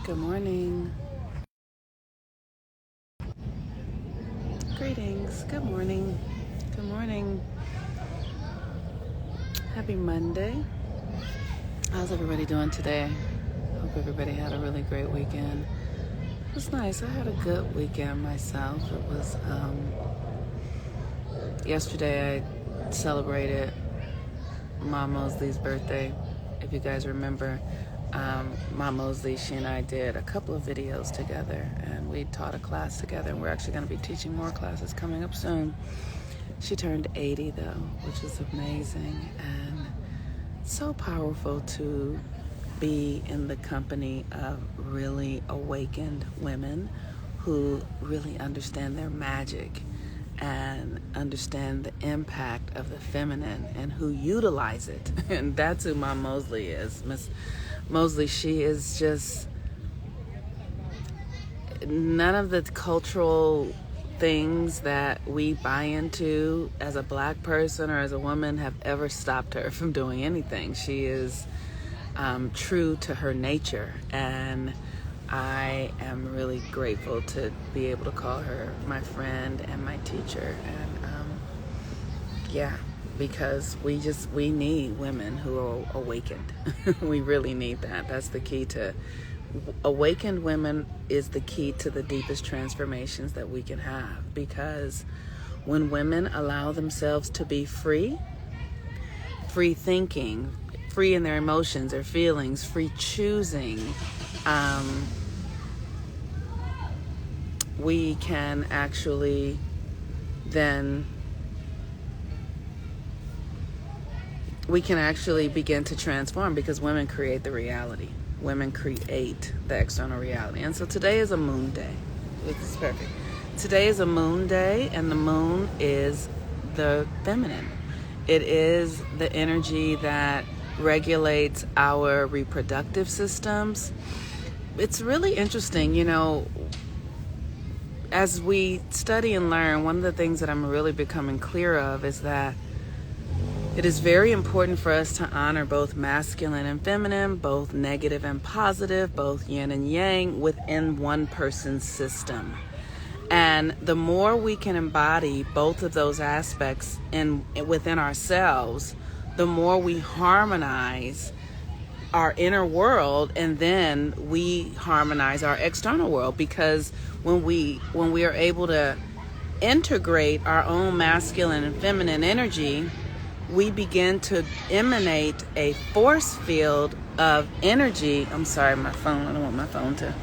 Good morning. Greetings. Good morning. Good morning. Happy Monday. How's everybody doing today? Hope everybody had a really great weekend. It was nice. I had a good weekend myself. It was, yesterday I celebrated Mom Mosley's birthday. If you guys remember, Mom Mosley, she and I did a couple of videos together, and we taught a class together, and we're actually going to be teaching more classes coming up soon. She turned 80 though, which is amazing and so powerful to be in the company of really awakened women who really understand their magic and understand the impact of the feminine and who utilize it. And that's who Mom Mosley is. Miss Mosley, she is just none of the cultural things that we buy into as a black person or as a woman have ever stopped her from doing anything. She is true to her nature, and I am really grateful to be able to call her my friend and my teacher. And because we need women who are awakened. We really need that. That's the key to awakened women, is the key to the deepest transformations that we can have. Because when women allow themselves to be free thinking, free in their emotions or feelings, free choosing, we can actually begin to transform, because women create the reality. Women create the external reality. And so today is a moon day. This is perfect. Today is a moon day, and the moon is the feminine. It is the energy that regulates our reproductive systems. It's really interesting, as we study and learn, one of the things that I'm really becoming clear of is that it is very important for us to honor both masculine and feminine, both negative and positive, both yin and yang within one person's system. And the more we can embody both of those aspects within ourselves, the more we harmonize our inner world, and then we harmonize our external world. Because when we are able to integrate our own masculine and feminine energy, we begin to emanate a force field of energy. I'm sorry, my phone. I don't want my phone to.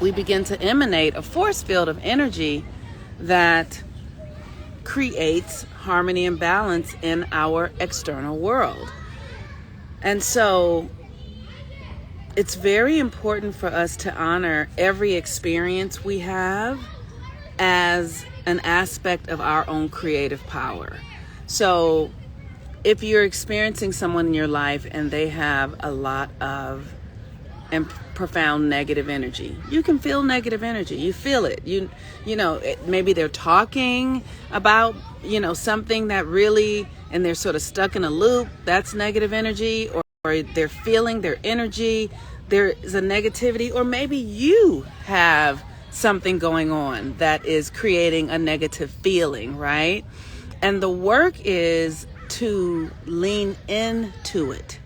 We begin to emanate a force field of energy that creates harmony and balance in our external world. And so it's very important for us to honor every experience we have as an aspect of our own creative power. So if you're experiencing someone in your life and they have a lot of profound negative energy, you can feel negative energy. You feel it. Maybe they're talking about, something that really, and they're sort of stuck in a loop. That's negative energy. Or they're feeling their energy. There is a negativity. Or maybe you have something going on that is creating a negative feeling, right? And the work is to lean into it.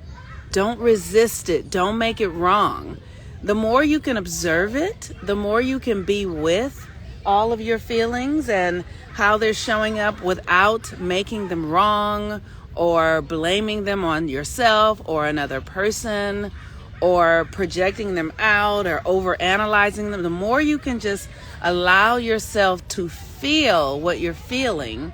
Don't resist it. Don't make it wrong. The more you can observe it, the more you can be with all of your feelings and how they're showing up without making them wrong or blaming them on yourself or another person or projecting them out or overanalyzing them. The more you can just allow yourself to feel what you're feeling,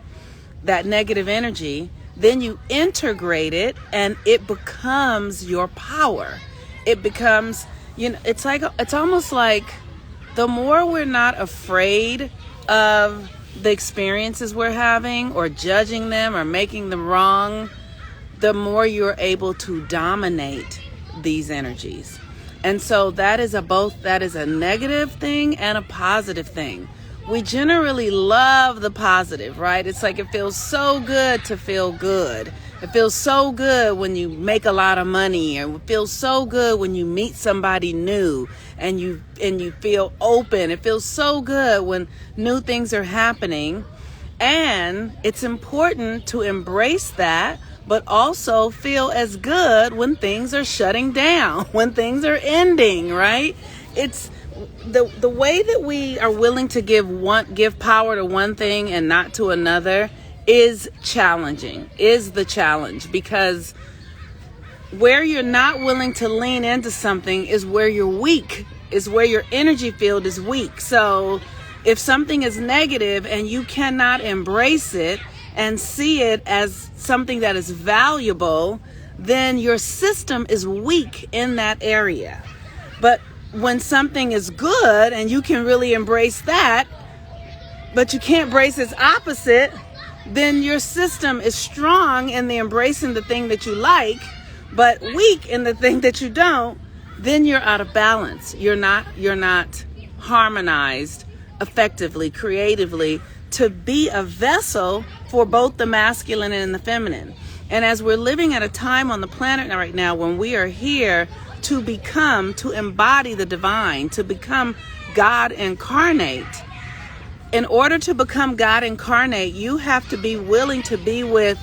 that negative energy, then you integrate it and it becomes your power. It becomes, it's almost like the more we're not afraid of the experiences we're having or judging them or making them wrong, the more you're able to dominate these energies. And so that is a negative thing and a positive thing. We generally love the positive, right? It's like it feels so good to feel good. It feels so good when you make a lot of money, and it feels so good when you meet somebody new and you feel open. It feels so good when new things are happening. And it's important to embrace that, but also feel as good when things are shutting down, when things are ending, right? It's the way that we are willing to give power to one thing and not to another is challenging, is the challenge, because where you're not willing to lean into something is where you're weak, is where your energy field is weak. So if something is negative and you cannot embrace it and see it as something that is valuable, then your system is weak in that area. But when something is good and you can really embrace that, but you can't embrace its opposite, then your system is strong in the embracing the thing that you like, but weak in the thing that you don't. Then you're out of balance. You're not harmonized effectively, creatively, to be a vessel for both the masculine and the feminine. And as we're living at a time on the planet right now when we are here to embody the divine, to become God incarnate. In order to become God incarnate, you have to be willing to be with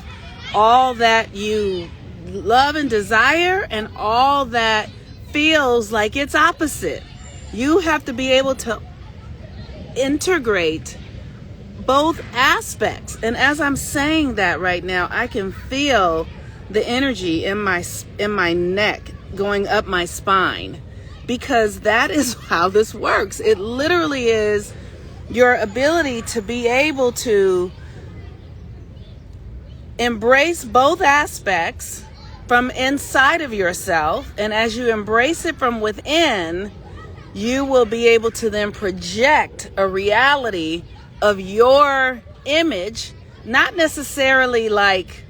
all that you love and desire and all that feels like it's opposite. You have to be able to integrate both aspects. And as I'm saying that right now, I can feel the energy in my neck going up my spine, because that is how this works. It literally is your ability to be able to embrace both aspects from inside of yourself. And as you embrace it from within, you will be able to then project a reality of your image, not necessarily like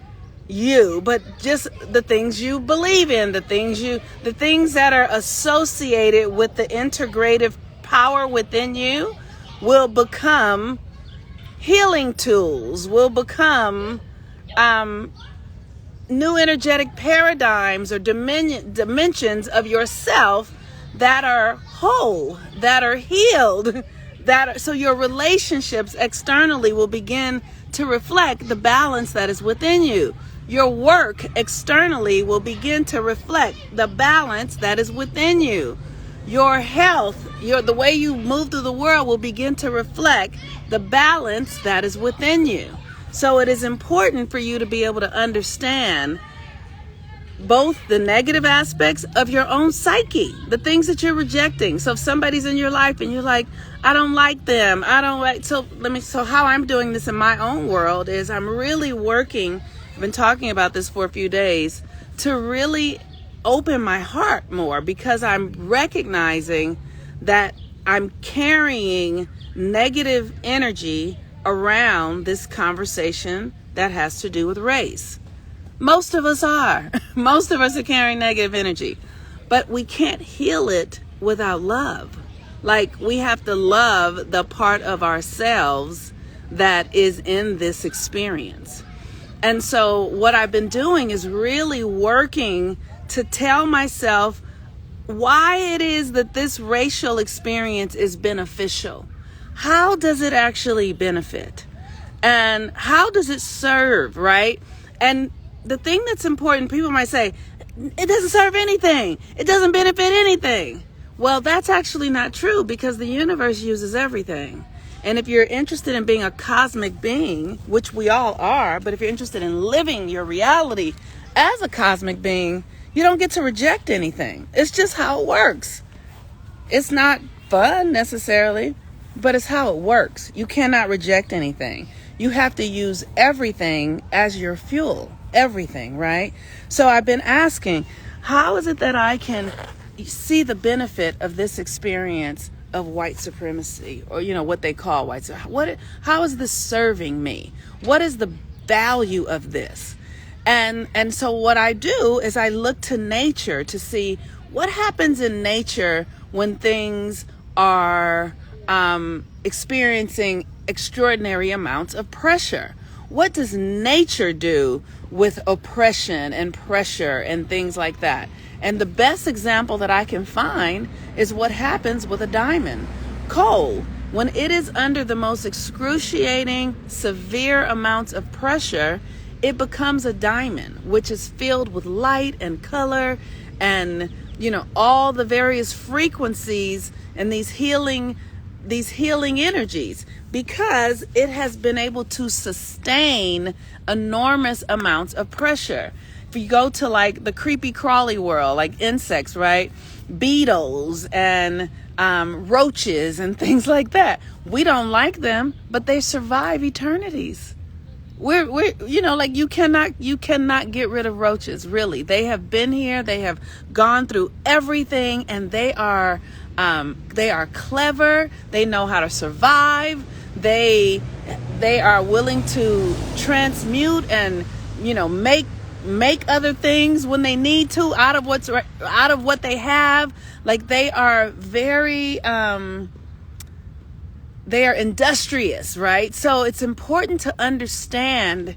you, but just the things you believe in, the things that are associated with the integrative power within you will become healing tools, will become new energetic paradigms or dimensions of yourself that are whole, that are healed, so your relationships externally will begin to reflect the balance that is within you. Your work externally will begin to reflect the balance that is within you. Your health, the way you move through the world will begin to reflect the balance that is within you. So it is important for you to be able to understand both the negative aspects of your own psyche, the things that you're rejecting. So if somebody's in your life and you're like, I don't like them, so how I'm doing this in my own world is I'm really working, I've been talking about this for a few days, to really open my heart more, because I'm recognizing that I'm carrying negative energy around this conversation that has to do with race. Most of us are. Most of us are carrying negative energy, but we can't heal it without love. Like, we have to love the part of ourselves that is in this experience. And so what I've been doing is really working to tell myself why it is that this racial experience is beneficial. How does it actually benefit? And how does it serve, right? And the thing that's important, people might say, it doesn't serve anything. It doesn't benefit anything. Well, that's actually not true, because the universe uses everything. And if you're interested in being a cosmic being, which we all are, but if you're interested in living your reality as a cosmic being, you don't get to reject anything. It's just how it works. It's not fun necessarily, but it's how it works. You cannot reject anything. You have to use everything as your fuel. Everything, right? So I've been asking, how is it that I can see the benefit of this experience of white supremacy, or what they call white supremacy? How is this serving me? What is the value of this? And so what I do is I look to nature to see what happens in nature when things are experiencing extraordinary amounts of pressure. what does nature do with oppression and pressure and things like that? And the best example that I can find is what happens with a diamond. Coal, when it is under the most excruciating, severe amounts of pressure, it becomes a diamond, which is filled with light and color and, all the various frequencies and these healing energies, because it has been able to sustain enormous amounts of pressure. If you go to like the creepy crawly world, like insects, right? Beetles and roaches and things like that. We don't like them, but they survive eternities. We're like you cannot get rid of roaches, really. They have been here, they have gone through everything, and they are clever, they know how to survive, they are willing to transmute and make other things when they need to out of what they have. Like they are very they are industrious, right? So it's important to understand,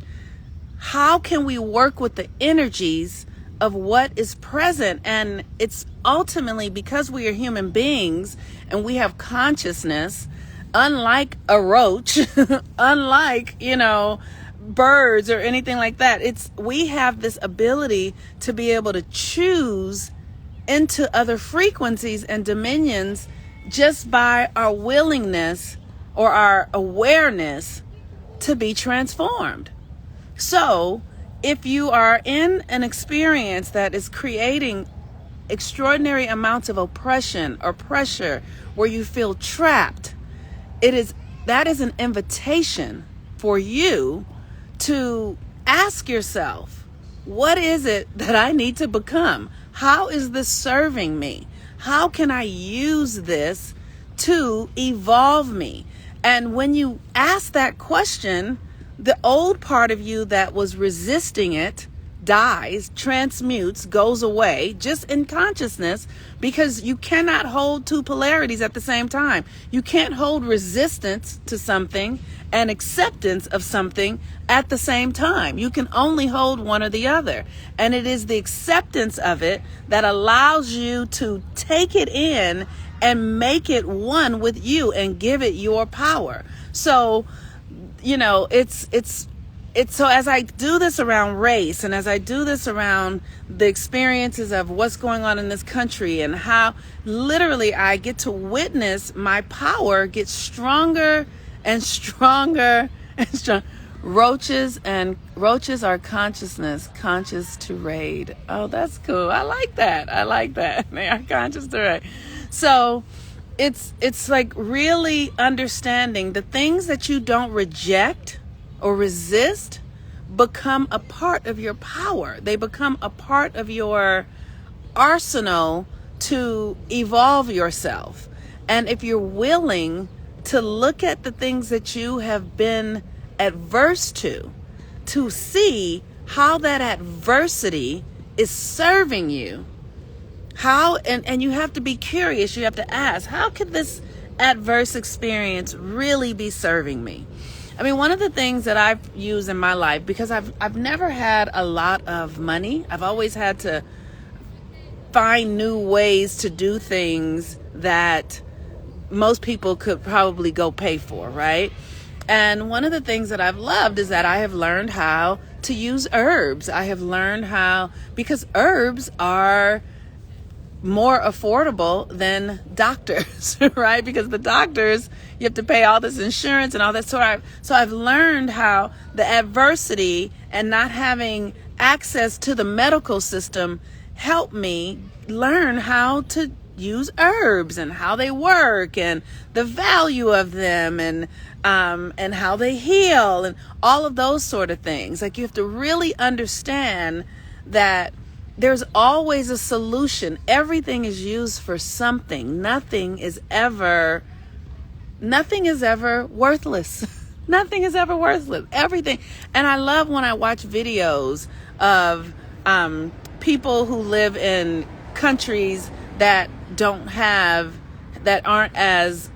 how can we work with the energies of what is present? And it's ultimately because we are human beings and we have consciousness, unlike a roach, unlike, birds or anything like that. We have this ability to be able to choose into other frequencies and dominions just by our willingness or our awareness to be transformed. So if you are in an experience that is creating extraordinary amounts of oppression or pressure, where you feel trapped, that is an invitation for you to ask yourself, what is it that I need to become? How is this serving me? How can I use this to evolve me? And when you ask that question, the old part of you that was resisting it dies, transmutes, goes away, just in consciousness, because you cannot hold two polarities at the same time. You can't hold resistance to something and acceptance of something at the same time. You can only hold one or the other. And it is the acceptance of it that allows you to take it in and make it one with you and give it your power. So, so as I do this around race, and as I do this around the experiences of what's going on in this country, and how literally I get to witness my power get stronger and stronger and stronger. Roaches are conscious to raid. Oh, that's cool. I like that. They are conscious to raid. So it's like really understanding the things that you don't reject or resist become a part of your power. They become a part of your arsenal to evolve yourself. And if you're willing to look at the things that you have been adverse to see how that adversity is serving you, and you have to be curious, you have to ask, how could this adverse experience really be serving me? I mean, one of the things that I've used in my life, because I've never had a lot of money. I've always had to find new ways to do things that most people could probably go pay for, right? And one of the things that I've loved is that I have learned how to use herbs. I have learned how, because herbs are more affordable than doctors, right? Because the doctors, you have to pay all this insurance and all that. So I've learned how the adversity and not having access to the medical system helped me learn how to use herbs and how they work and the value of them and how they heal and all of those sort of things. Like, you have to really understand that there's always a solution. Everything is used for something. Nothing is ever worthless. Nothing is ever worthless. Everything. And I love when I watch videos of people who live in countries that aren't as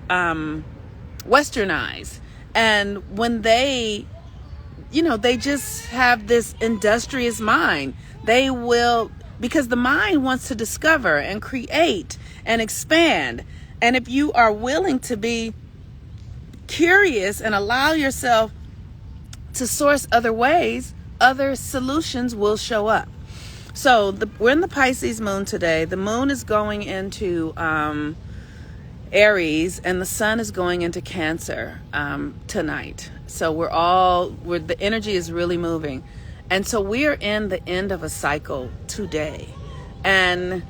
westernized. And when they they just have this industrious mind. They will, because the mind wants to discover and create and expand. And if you are willing to be curious and allow yourself to source other ways, other solutions will show up. So we're in the Pisces moon today. The moon is going into Aries, and the sun is going into Cancer tonight. So the energy is really moving. And so we are in the end of a cycle today. And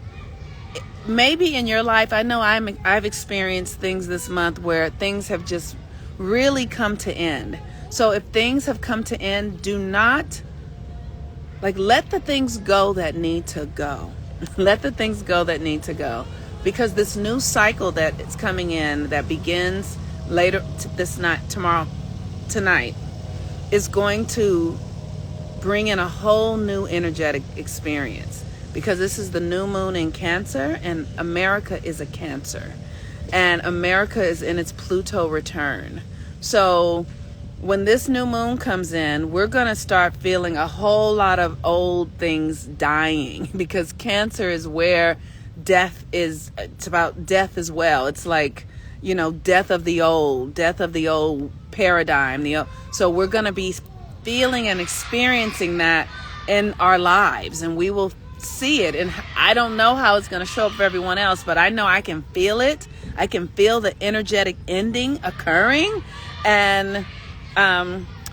maybe in your life, I know I've experienced things this month where things have just really come to end. So if things have come to end, do not, let the things go that need to go. Let the things go that need to go. Because this new cycle that is coming in, that begins later tonight, is going to bring in a whole new energetic experience. Because this is the new moon in Cancer, and America is a Cancer. And America is in its Pluto return. So when this new moon comes in, we're going to start feeling a whole lot of old things dying, because Cancer is where death is. It's about death as well. It's like, death of the old paradigm. So we're going to be feeling and experiencing that in our lives, and we will see it. And I don't know how it's going to show up for everyone else, but I know I can feel it. I can feel the energetic ending occurring. And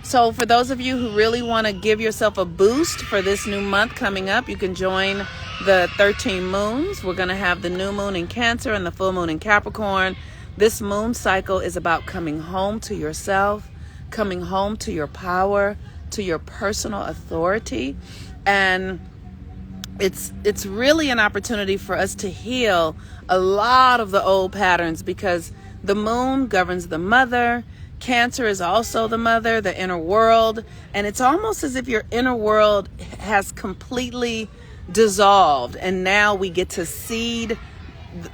so for those of you who really want to give yourself a boost for this new month coming up, you can join the 13 moons. We're going to have the new moon in Cancer and the full moon in Capricorn. This moon cycle is about coming home to yourself, coming home to your power, to your personal authority. And it's really an opportunity for us to heal a lot of the old patterns, because the moon governs the mother. Cancer is also the mother, the inner world. And it's almost as if your inner world has completely dissolved, and now we get to seed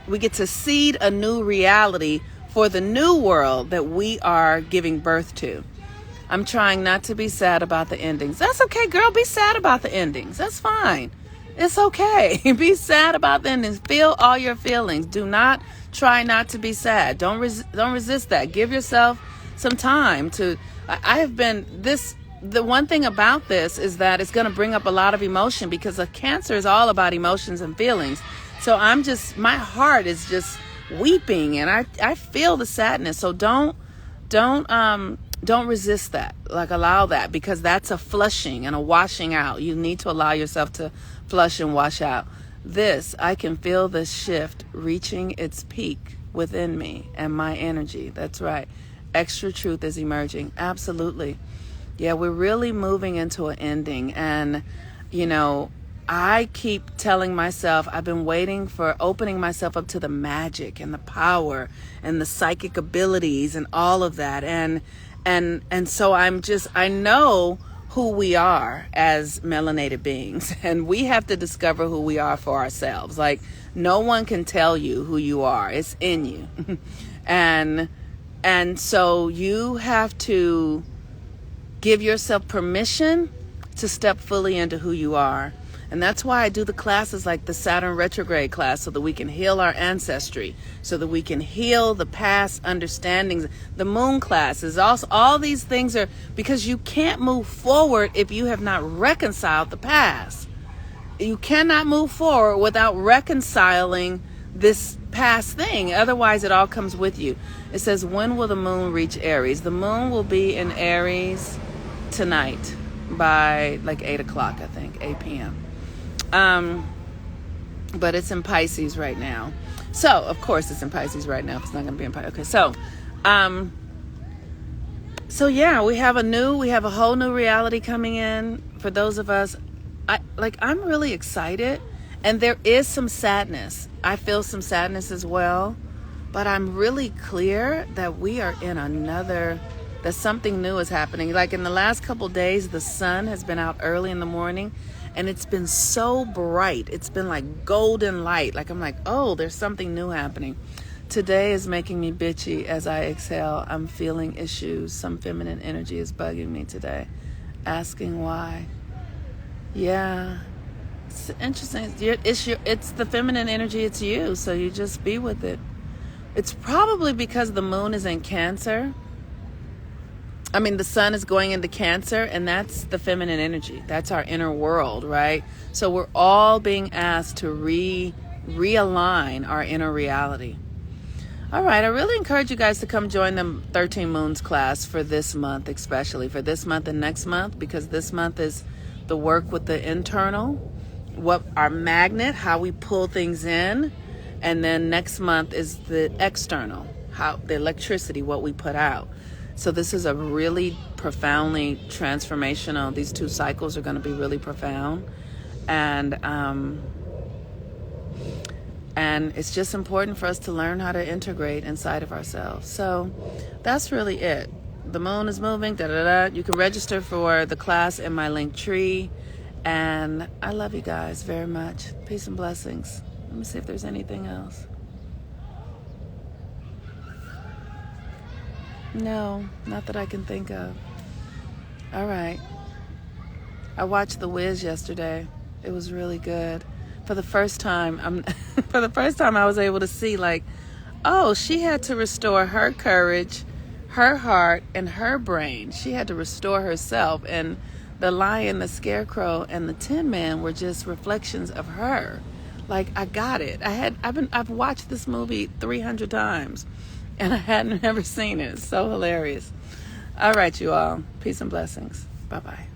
a new reality for the new world that we are giving birth to. I'm trying not to be sad about the endings. That's okay, girl. Be sad about the endings. That's fine. It's okay. Be sad about the endings. Feel all your feelings. Do not try not to be sad. Don't resist that. Give yourself some time to. The one thing about this is that it's going to bring up a lot of emotion, because a Cancer is all about emotions and feelings. So my heart is just weeping, and I feel the sadness. So don't resist that. Allow that, because that's a flushing and a washing out. You need to allow yourself to flush and wash out. I can feel this shift reaching its peak within me and my energy. That's right. Extra truth is emerging. Absolutely. Yeah, we're really moving into an ending. And, I keep telling myself, I've been waiting for opening myself up to the magic and the power and the psychic abilities and all of that. And so I know who we are as melanated beings, and we have to discover who we are for ourselves. No one can tell you who you are. It's in you. and so you have to give yourself permission to step fully into who you are. And that's why I do the classes like the Saturn retrograde class, so that we can heal our ancestry, so that we can heal the past understandings. The moon class is also, all these things are because you can't move forward if you have not reconciled the past. You cannot move forward without reconciling this past thing. Otherwise, it all comes with you. It says, when will the moon reach Aries? The moon will be in Aries tonight by 8 o'clock, I think, 8 p.m. But it's in Pisces right now. So, of course, it's in Pisces right now. It's not going to be in Pisces. Okay, so yeah, we have a whole new reality coming in for those of us. I'm really excited, and there is some sadness. I feel some sadness as well, but I'm really clear that we are in that something new is happening. In the last couple days, the sun has been out early in the morning, and it's been so bright. It's been like golden light. I'm like, oh, there's something new happening. Today is making me bitchy as I exhale. I'm feeling issues. Some feminine energy is bugging me today. asking why. Yeah. It's interesting. It's the feminine energy, it's you, so you just be with it. It's probably because the moon is in Cancer. I mean, the sun is going into Cancer, and that's the feminine energy. That's our inner world, right? So we're all being asked to realign our inner reality. All right, I really encourage you guys to come join the 13 Moons class for this month, especially for this month and next month, because this month is the work with the internal, what our magnet, how we pull things in, and then next month is the external, how the electricity, what we put out. So this is a really profoundly transformational, these 2 cycles are going to be really profound. And it's just important for us to learn how to integrate inside of ourselves. So that's really it. The moon is moving, You can register for the class in my link tree. And I love you guys very much. Peace and blessings. Let me see if there's anything else. No, not that I can think of. All right. I watched The Wiz yesterday. It was really good. For the first time, I was able to see, like, oh, she had to restore her courage, her heart, and her brain. She had to restore herself. And the lion, the scarecrow, and the Tin Man were just reflections of her. Like, I got it. I've watched this movie 300 times, and I hadn't ever seen it. It's so hilarious. All right, you all. Peace and blessings. Bye-bye.